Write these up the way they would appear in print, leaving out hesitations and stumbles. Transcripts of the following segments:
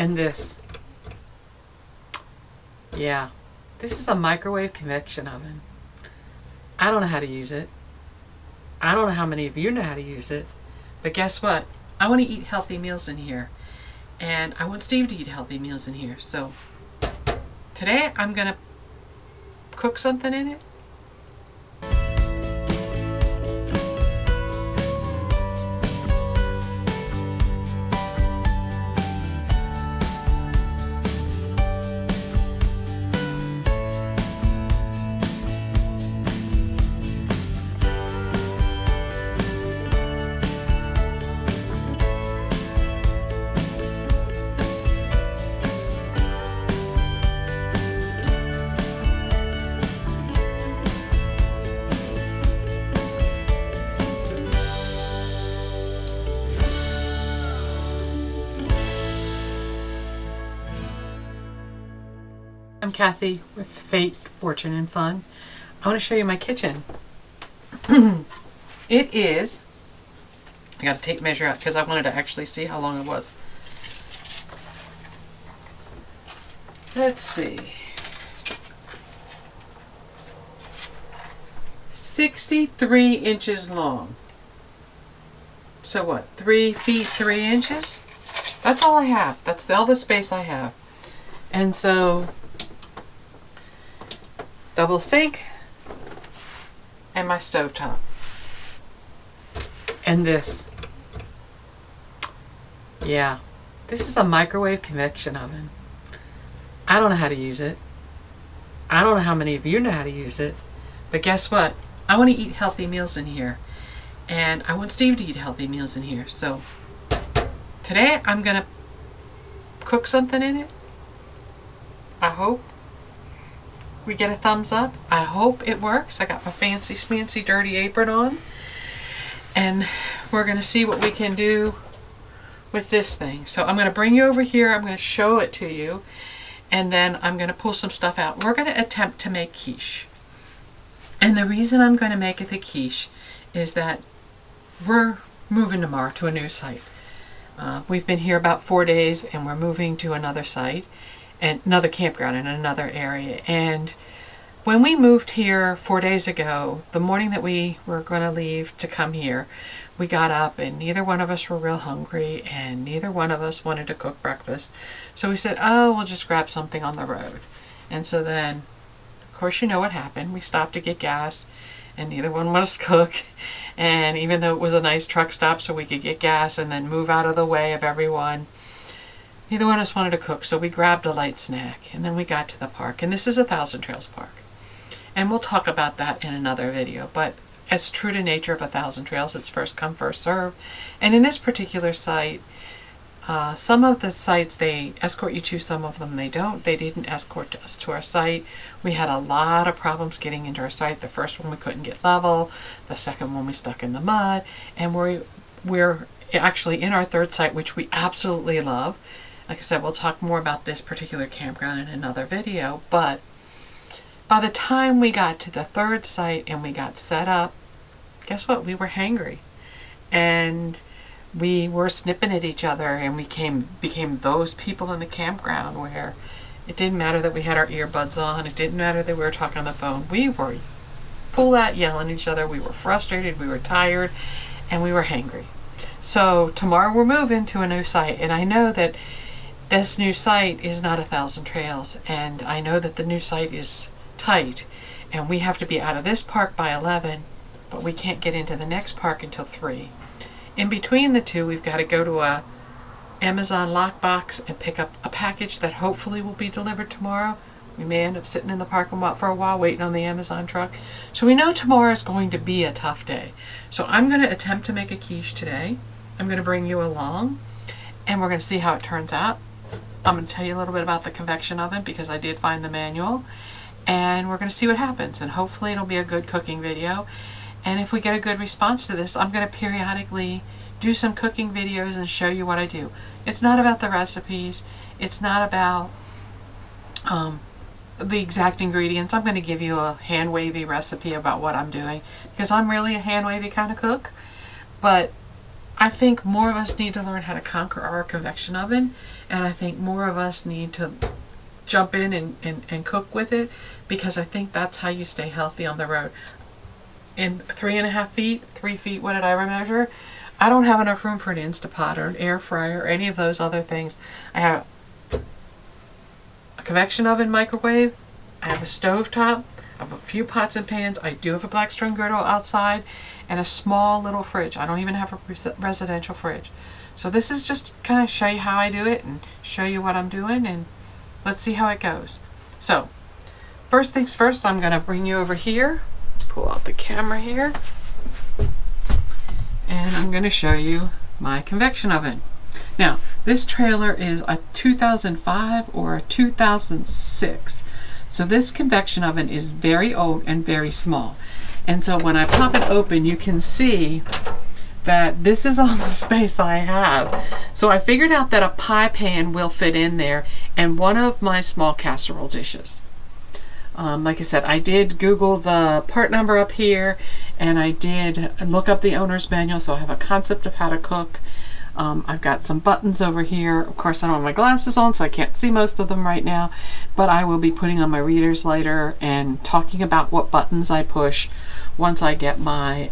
And this, yeah, this is a microwave convection oven. I don't know how to use it. I don't know how many of you know how to use it, but guess what? I want to eat healthy meals in here, and I want Steve to eat healthy meals in here. So today I'm gonna cook something in it. I'm Kathy with Fate, Fortune, and Fun. I want to show you my kitchen. It is, I got a tape measure out because I wanted to actually see how long it was. Let's see. 63 inches long. So what, 3 feet 3 inches? That's all I have. That's all the space I have. And so double sink and my stovetop. And this, yeah, this is a microwave convection oven. I don't know how to use it. I don't know how many of you know how to use it, but guess what? I want to eat healthy meals in here, and I want Steve to eat healthy meals in here. So today I'm gonna cook something in it. I hope we get a thumbs up. I hope it works. I got my fancy schmancy dirty apron on, and we're gonna see what we can do with this thing. So I'm gonna bring you over here, I'm gonna show it to you, and then I'm gonna pull some stuff out. We're gonna attempt to make quiche. And the reason I'm gonna make it a quiche is that we're moving tomorrow to a new site. We've been here about 4 days, and we're moving to another site and another campground in another area. And when we moved here 4 days ago, the morning that we were going to leave to come here, we got up and neither one of us were real hungry, and neither one of us wanted to cook breakfast. So we said, oh, we'll just grab something on the road. And so then, of course, you know what happened. We stopped to get gas, and neither one wanted to cook. And even though it was a nice truck stop so we could get gas and then move out of the way of everyone, neither one of us wanted to cook, so we grabbed a light snack, and then we got to the park. And this is a Thousand Trails Park. And we'll talk about that in another video, but as true to nature of a Thousand Trails, it's first come, first serve. And in this particular site, some of the sites, they escort you to, some of them they don't. They didn't escort us to our site. We had a lot of problems getting into our site. The first one we couldn't get level, the second one we stuck in the mud, and we're actually in our third site, which we absolutely love. Like I said, we'll talk more about this particular campground in another video, but by the time we got to the third site and we got set up, guess what? We were hangry. And we were snipping at each other, and we became those people in the campground where it didn't matter that we had our earbuds on, it didn't matter that we were talking on the phone. We were full out yelling at each other. We were frustrated, we were tired, and we were hangry. So tomorrow we're moving to a new site, and I know that this new site is not a Thousand Trails, and I know that the new site is tight, and we have to be out of this park by 11, but we can't get into the next park until 3. In between the two, we've got to go to a Amazon lockbox and pick up a package that hopefully will be delivered tomorrow. We may end up sitting in the parking lot for a while waiting on the Amazon truck. So we know tomorrow is going to be a tough day. So I'm going to attempt to make a quiche today. I'm going to bring you along, and we're going to see how it turns out. I'm going to tell you a little bit about the convection oven because I did find the manual, and we're going to see what happens, and hopefully it'll be a good cooking video. And if we get a good response to this, I'm going to periodically do some cooking videos and show you what I do. It's not about the recipes. It's not about the exact ingredients. I'm going to give you a hand-wavy recipe about what I'm doing because I'm really a hand-wavy kind of cook. But I think more of us need to learn how to conquer our convection oven, and I think more of us need to jump in and cook with it, because I think that's how you stay healthy on the road. In 3.5 feet, 3 feet, what did I measure? I don't have enough room for an Instapot or an air fryer or any of those other things. I have a convection oven, microwave, I have a stove top, I have a few pots and pans, I do have a black string griddle outside, and a small little fridge. I don't even have a residential fridge. So this is just kind of show you how I do it and show you what I'm doing, and let's see how it goes. So first things first, I'm going to bring you over here, pull out the camera here, and I'm going to show you my convection oven. Now, this trailer is a 2005 or a 2006. So this convection oven is very old and very small. And so when I pop it open, you can see that this is all the space I have. So I figured out that a pie pan will fit in there and one of my small casserole dishes. Like I said, I did Google the part number up here, and I did look up the owner's manual, so I have a concept of how to cook. I've got some buttons over here. Of course, I don't have my glasses on, so I can't see most of them right now, but I will be putting on my readers later and talking about what buttons I push once I get my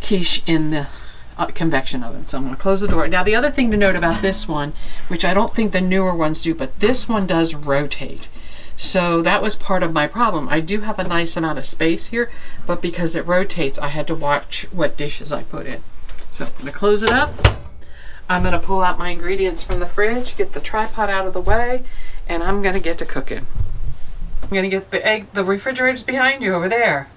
quiche in the convection oven. So I'm going to close the door. Now, the other thing to note about this one, which I don't think the newer ones do, but this one does rotate. So that was part of my problem. I do have a nice amount of space here, but because it rotates, I had to watch what dishes I put in. So I'm going to close it up. I'm going to pull out my ingredients from the fridge, get the tripod out of the way, and I'm going to get to cooking. I'm going to get the refrigerator's behind you over there.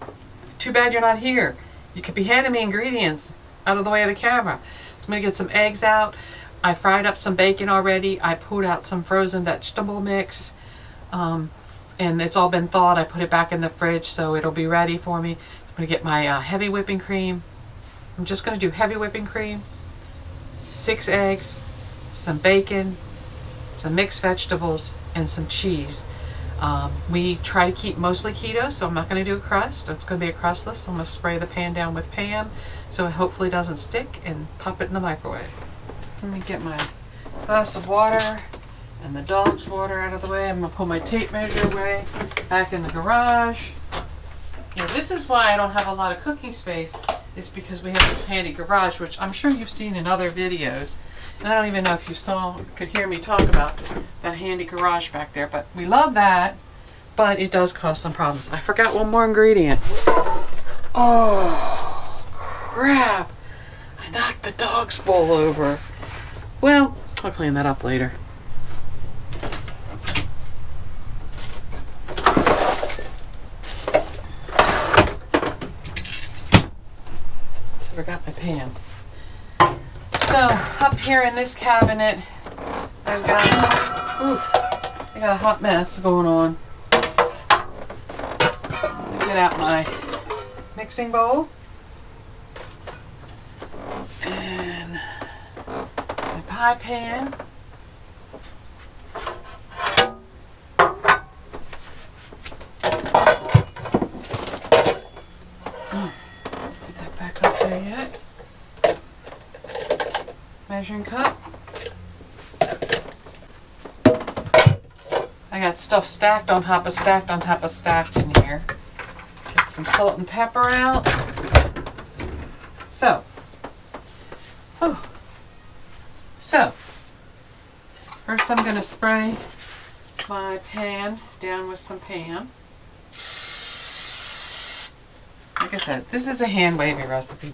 Too bad you're not here. You could be handing me ingredients out of the way of the camera. So I'm going to get some eggs out. I fried up some bacon already. I pulled out some frozen vegetable mix. And it's all been thawed. I put it back in the fridge so it'll be ready for me. I'm going to get my heavy whipping cream. I'm just going to do heavy whipping cream, 6 eggs, some bacon, some mixed vegetables, and some cheese. We try to keep mostly keto, so I'm not going to do a crust. It's going to be a crustless. I'm going to spray the pan down with Pam so it hopefully doesn't stick, and pop it in the microwave. Let me get my glass of water and the dog's water out of the way. I'm going to pull my tape measure away back in the garage. Now, this is why I don't have a lot of cooking space, is because we have this handy garage, which I'm sure you've seen in other videos. And I don't even know if you could hear me talk about that handy garage back there, but we love that, but it does cause some problems. I forgot one more ingredient. Oh, crap. I knocked the dog's bowl over. Well, I'll clean that up later. Forgot my pan. So up here in this cabinet, I got a hot mess going on. Get out my mixing bowl and my pie pan. Yet. Measuring cup. I got stuff stacked on top of stacked on top of stacked in here. Get some salt and pepper out. So, first I'm going to spray my pan down with some Pam. Like I said, this is a hand-wavy recipe.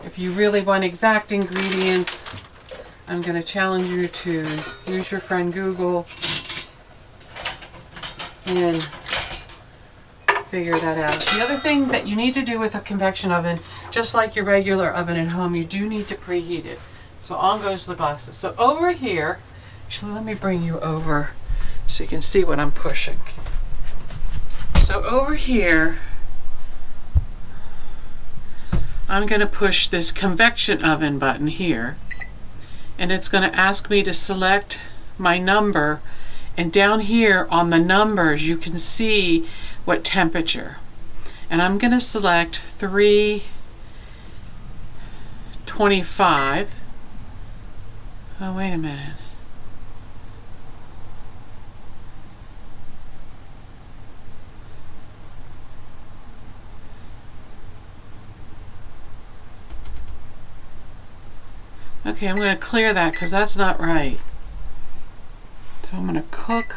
If you really want exact ingredients, I'm going to challenge you to use your friend Google and figure that out. The other thing that you need to do with a convection oven, just like your regular oven at home, you do need to preheat it. So on goes the glasses. So over here, actually let me bring you over so you can see what I'm pushing. So over here, I'm going to push this convection oven button here, and it's going to ask me to select my number, and down here on the numbers you can see what temperature, and I'm going to select 3 325. Oh, wait a minute. Okay, I'm going to clear that because that's not right. So I'm going to cook.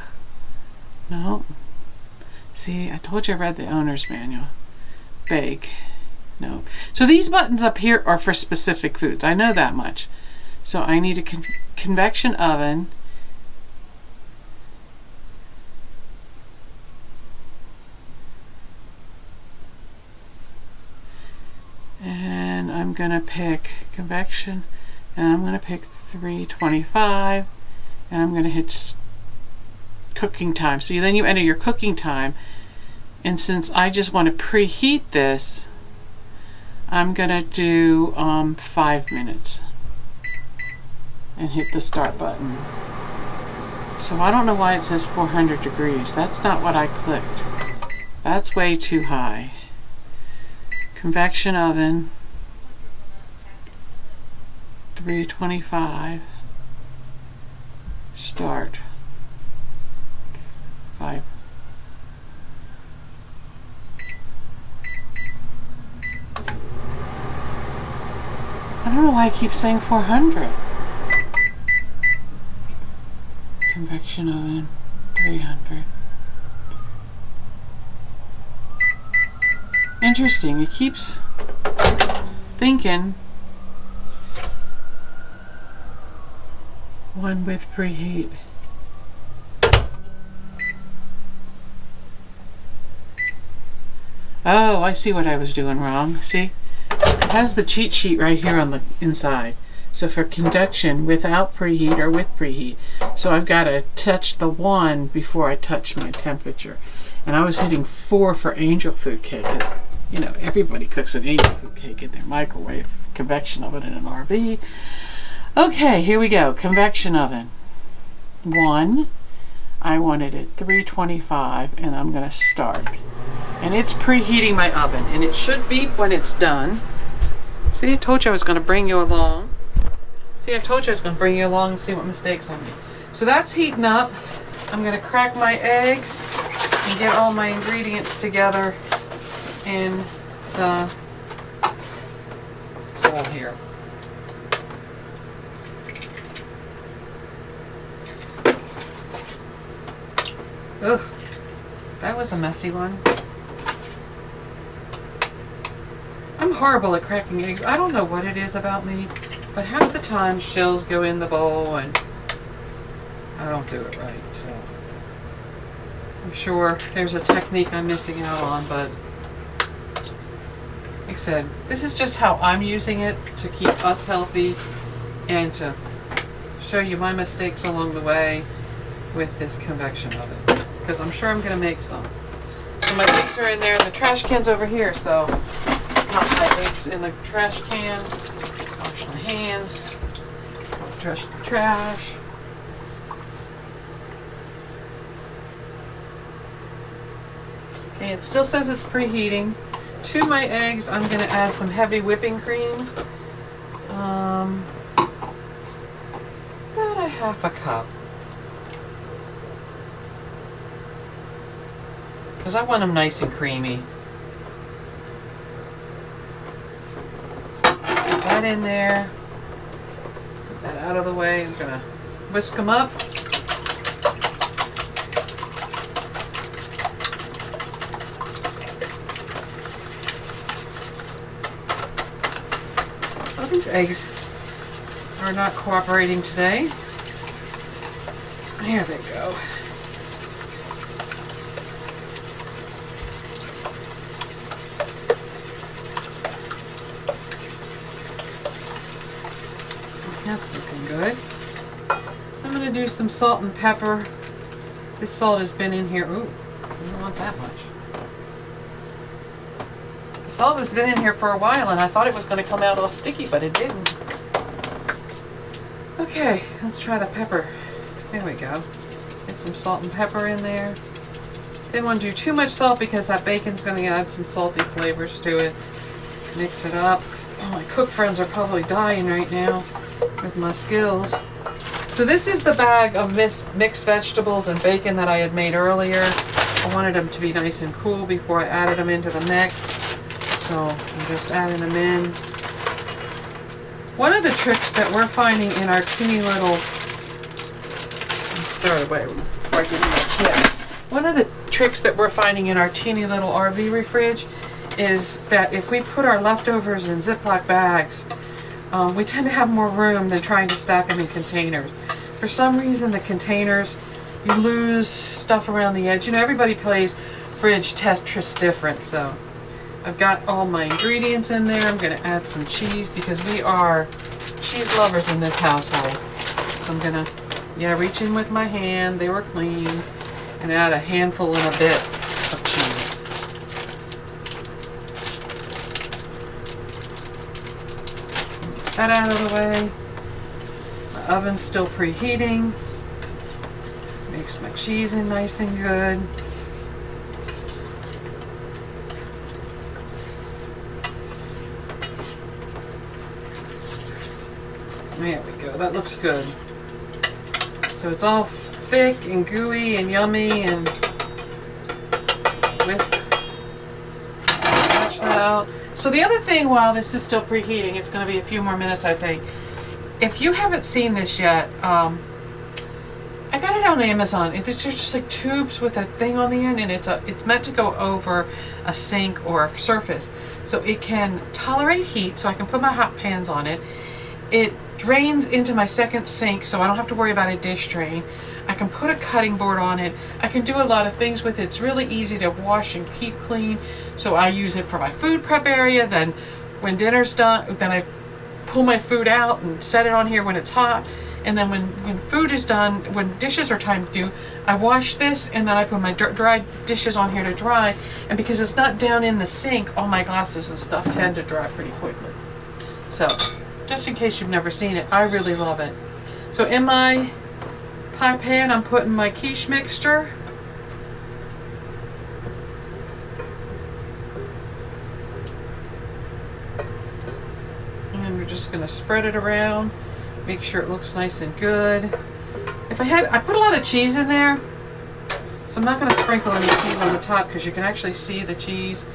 No. See, I told you I read the owner's manual. Bake. No. So these buttons up here are for specific foods. I know that much. So I need a convection oven. And I'm going to pick convection. And I'm going to pick 325. And I'm going to hit cooking time. So then you enter your cooking time. And since I just want to preheat this, I'm going to do 5 minutes. And hit the start button. So I don't know why it says 400 degrees. That's not what I clicked. That's way too high. Convection oven. 325. Start. 5. I don't know why I keep saying 400. Convection oven, 300. Interesting, it keeps thinking 1 with preheat. Oh, I see what I was doing wrong. See? It has the cheat sheet right here on the inside. So for convection without preheat or with preheat. So I've got to touch the 1 before I touch my temperature. And I was hitting 4 for angel food cake. You know, everybody cooks an angel food cake in their microwave. Convection oven in an RV. Okay, here we go. Convection oven. 1. I want it at 325 and I'm going to start. And it's preheating my oven. And it should beep when it's done. See, I told you I was going to bring you along. See, I told you I was going to bring you along and see what mistakes I made. So that's heating up. I'm going to crack my eggs and get all my ingredients together in the bowl here. Ugh, that was a messy one. I'm horrible at cracking eggs. I don't know what it is about me, but half the time shells go in the bowl and I don't do it right. So I'm sure there's a technique I'm missing out on, but like I said, this is just how I'm using it to keep us healthy and to show you my mistakes along the way with this convection oven, because I'm sure I'm going to make some. So my eggs are in there and the trash can's over here, so pop my eggs in the trash can, wash my hands, trash the trash. Okay, it still says it's preheating. To my eggs, I'm going to add some heavy whipping cream. About a half a cup. Because I want them nice and creamy. Put that in there. Put that out of the way. I'm going to whisk them up. Well, these eggs are not cooperating today. There they go. That's looking good. I'm going to do some salt and pepper. This salt has been in here. Ooh, I don't want that much. The salt has been in here for a while and I thought it was going to come out all sticky, but it didn't. Okay, let's try the pepper. There we go. Get some salt and pepper in there. Didn't want to do too much salt because that bacon's going to add some salty flavors to it. Mix it up. Oh, my cook friends are probably dying right now with my skills. So this is the bag of mixed vegetables and bacon that I had made earlier. I wanted them to be nice and cool before I added them into the mix. So I'm just adding them in. One of the tricks that we're finding in our teeny little, throw it away before I give you that tip. One of the tricks that we're finding in our teeny little RV fridge is that if we put our leftovers in Ziploc bags, we tend to have more room than trying to stack them in containers. For some reason, the containers, you lose stuff around the edge. You know, everybody plays fridge Tetris different, so I've got all my ingredients in there. I'm going to add some cheese because we are cheese lovers in this household. So I'm going to, reach in with my hand. They were clean. And add a handful and a bit of cheese. Get that out of the way. My oven's still preheating. Makes my cheese in nice and good. There we go. That looks good. So it's all thick and gooey and yummy, and whisk that out. So the other thing, while this is still preheating, it's going to be a few more minutes, I think. If you haven't seen this yet, I got it on Amazon. They're just like tubes with a thing on the end, and it's meant to go over a sink or a surface, so it can tolerate heat. So I can put my hot pans on it. It drains into my second sink, so I don't have to worry about a dish drain. I can put a cutting board on it. I can do a lot of things with it. It's really easy to wash and keep clean. So I use it for my food prep area. Then when dinner's done, then I pull my food out and set it on here when it's hot. And then when food is done, when dishes are time to do, I wash this, and then I put my dried dishes on here to dry. And because it's not down in the sink, all my glasses and stuff tend to dry pretty quickly. So just in case you've never seen it, I really love it. So in my pie pan, I'm putting my quiche mixture. And we're just going to spread it around, make sure it looks nice and good. I put a lot of cheese in there, so I'm not going to sprinkle any cheese on the top because you can actually see the cheese.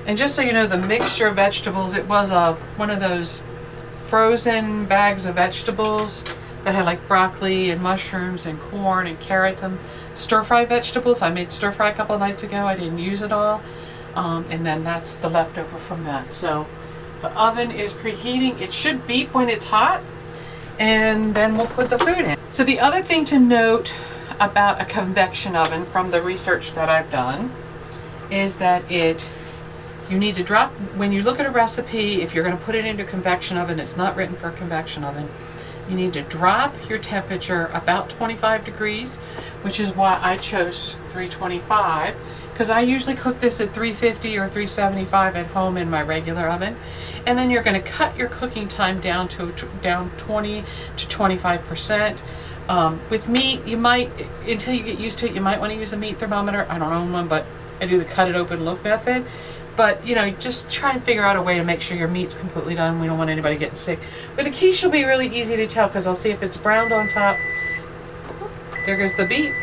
And just so you know, the mixture of vegetables, it was one of those frozen bags of vegetables that had like broccoli and mushrooms and corn and carrots and stir-fry vegetables. I made stir-fry a couple of nights ago. I didn't use it all. And then that's the leftover from that. So the oven is preheating. It should beep when it's hot, and then we'll put the food in. So the other thing to note about a convection oven from the research that I've done is that you need to drop, when you look at a recipe, if you're going to put it into a convection oven, it's not written for a convection oven. You need to drop your temperature about 25 degrees, which is why I chose 325, because I usually cook this at 350 or 375 at home in my regular oven. And then you're going to cut your cooking time down 20 to 25%. With meat, you might, until you get used to it, you might want to use a meat thermometer. I don't own one, but I do the cut it open look method. But, just try and figure out a way to make sure your meat's completely done. We don't want anybody getting sick. With a quiche, will be really easy to tell because I'll see if it's browned on top. There goes the beep.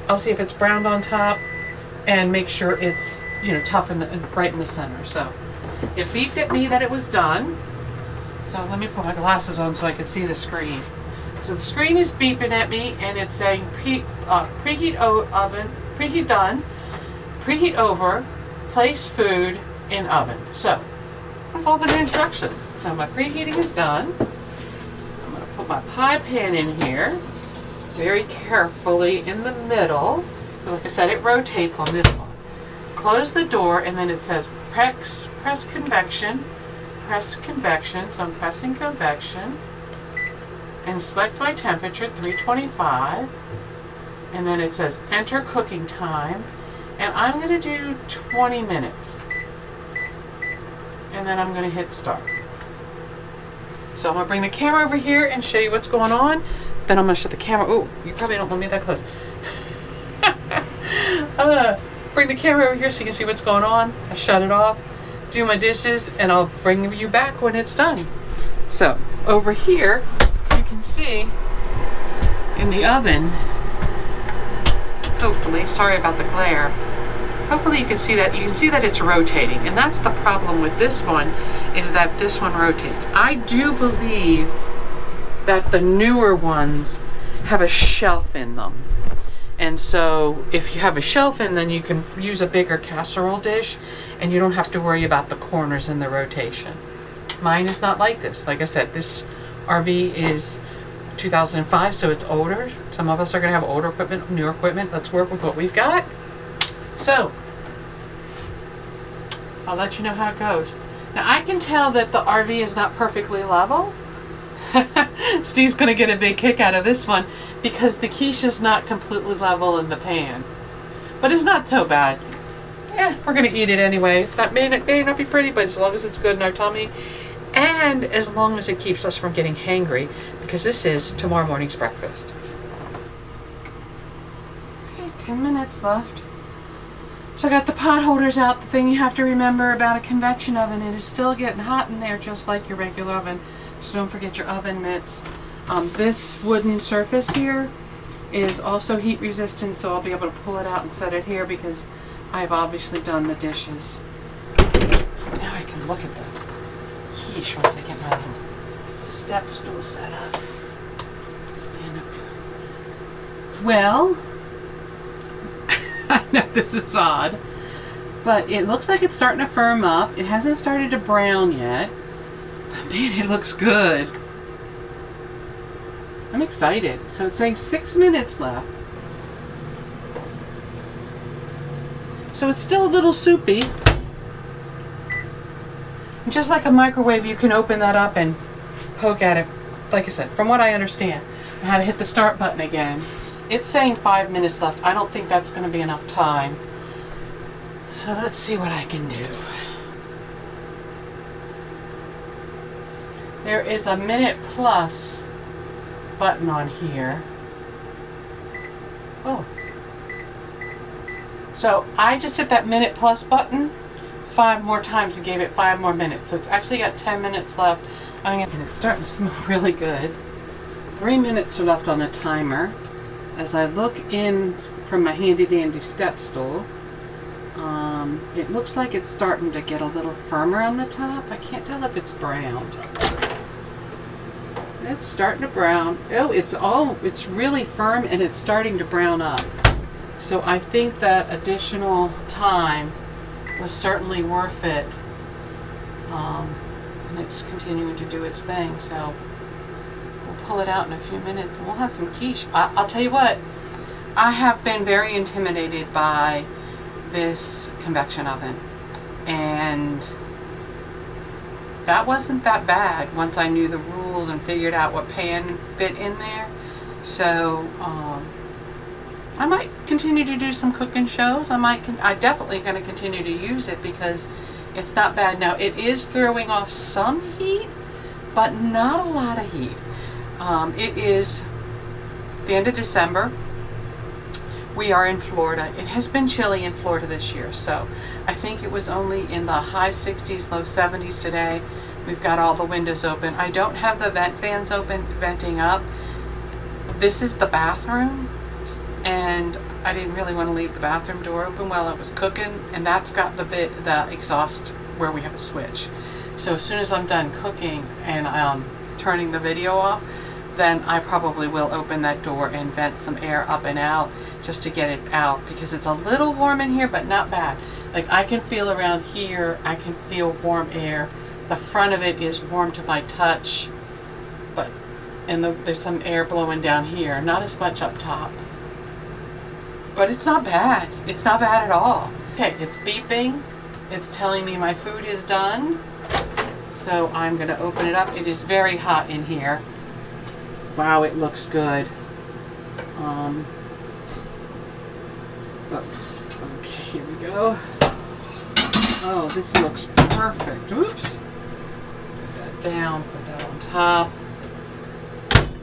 I'll see if it's browned on top and make sure it's, tough and right in the center. So it beeped at me that it was done. So let me put my glasses on so I can see the screen. So the screen is beeping at me, and it's saying preheat oven, preheat done, preheat over, place food in oven. So I followed the instructions. So my preheating is done. I'm going to put my pie pan in here very carefully in the middle, because like I said, it rotates on this one. Close the door, and then it says press convection, press convection. So I'm pressing convection and select my temperature, 325, and then it says enter cooking time, and I'm going to do 20 minutes, and then I'm going to hit start. So I'm going to bring the camera over here and show you what's going on. Then I'm going to shut the camera. Oh, you probably don't want me that close. I'm going to bring the camera over here so you can see what's going on. I shut it off. do my dishes, and I'll bring you back when it's done. So over here, you can see in the oven, hopefully, sorry about the glare, hopefully you can see that. You can see that it's rotating, and that's the problem with this one, is that this one rotates. I do believe that the newer ones have a shelf in them. And so if you have a shelf in, then you can use a bigger casserole dish and you don't have to worry about the corners and the rotation. Mine is not like this. Like I said, this RV is 2005, so it's older. Some of us are going to have older equipment, newer equipment. Let's work with what we've got. So I'll let you know how it goes. Now I can tell that the RV is not perfectly level. Steve's going to get a big kick out of this one because the quiche is not completely level in the pan. But it's not so bad. We're going to eat it anyway. It may not be pretty, but as long as it's good in our tummy, and as long as it keeps us from getting hangry, because this is tomorrow morning's breakfast. Okay, 10 minutes left. So I got the pot holders out. The thing you have to remember about a convection oven, it is still getting hot in there just like your regular oven. So don't forget your oven mitts. This wooden surface here is also heat resistant, so I'll be able to pull it out and set it here because I've obviously done the dishes. Now I can look at the quiche once I get my little step stool set up. Stand up here. Well, I know this is odd, but it looks like it's starting to firm up. It hasn't started to brown yet. But man, it looks good. I'm excited. So it's saying 6 minutes left. So it's still a little soupy. And just like a microwave, you can open that up and poke at it. Like I said, from what I understand, I had to hit the start button again. It's saying 5 minutes left. I don't think that's going to be enough time. So let's see what I can do. There is a minute plus button on here. Oh. So I just hit that minute plus button 5 more times and gave it 5 more minutes. So it's actually got 10 minutes left. And it's starting to smell really good. 3 minutes are left on the timer. As I look in from my handy dandy step stool, it looks like it's starting to get a little firmer on the top. I can't tell if it's browned. It's starting to brown. Oh, it's really firm and it's starting to brown up. So I think that additional time was certainly worth it. And it's continuing to do its thing. So we'll pull it out in a few minutes and we'll have some quiche. I'll tell you what, I have been very intimidated by this convection oven. And that wasn't that bad once I knew the rules and figured out what pan fit in there. So I might continue to do some cooking shows. I'm definitely going to continue to use it because it's not bad. Now it is throwing off some heat, but not a lot of heat. It is the end of December. We are in Florida. It has been chilly in Florida this year, so I think it was only in the high 60s, low 70s today. We've got all the windows open. I don't have the vent fans open, venting up. This is the bathroom, and I didn't really want to leave the bathroom door open while I was cooking, and that's got the exhaust where we have a switch. So as soon as I'm done cooking and turning the video off, then I probably will open that door and vent some air up and out just to get it out, because it's a little warm in here, but not bad. Like I can feel around here, I can feel warm air. The front of it is warm to my touch, and there's some air blowing down here, not as much up top. But it's not bad. It's not bad at all. Okay, it's beeping. It's telling me my food is done. So I'm gonna open it up. It is very hot in here. Wow, it looks good. Okay, here we go. Oh, this looks perfect. Oops. Put that down, put that on top.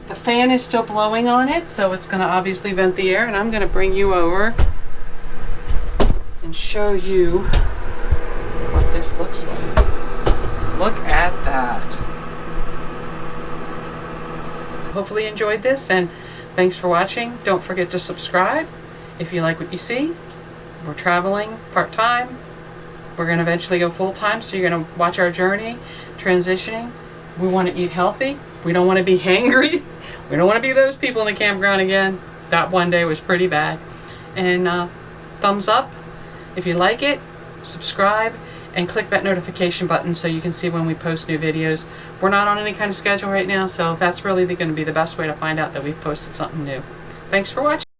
The fan is still blowing on it, so it's going to obviously vent the air, and I'm going to bring you over and show you what what this looks like. Look at that. Hopefully you enjoyed this, and thanks for watching. Don't forget to subscribe if you like what you see. We're traveling part-time. We're going to eventually go full-time, so you're going to watch our journey, transitioning. We want to eat healthy. We don't want to be hangry. We don't want to be those people in the campground again. That one day was pretty bad. And thumbs up if you like it, subscribe, and click that notification button so you can see when we post new videos. We're not on any kind of schedule right now, so that's really going to be the best way to find out that we've posted something new. Thanks for watching.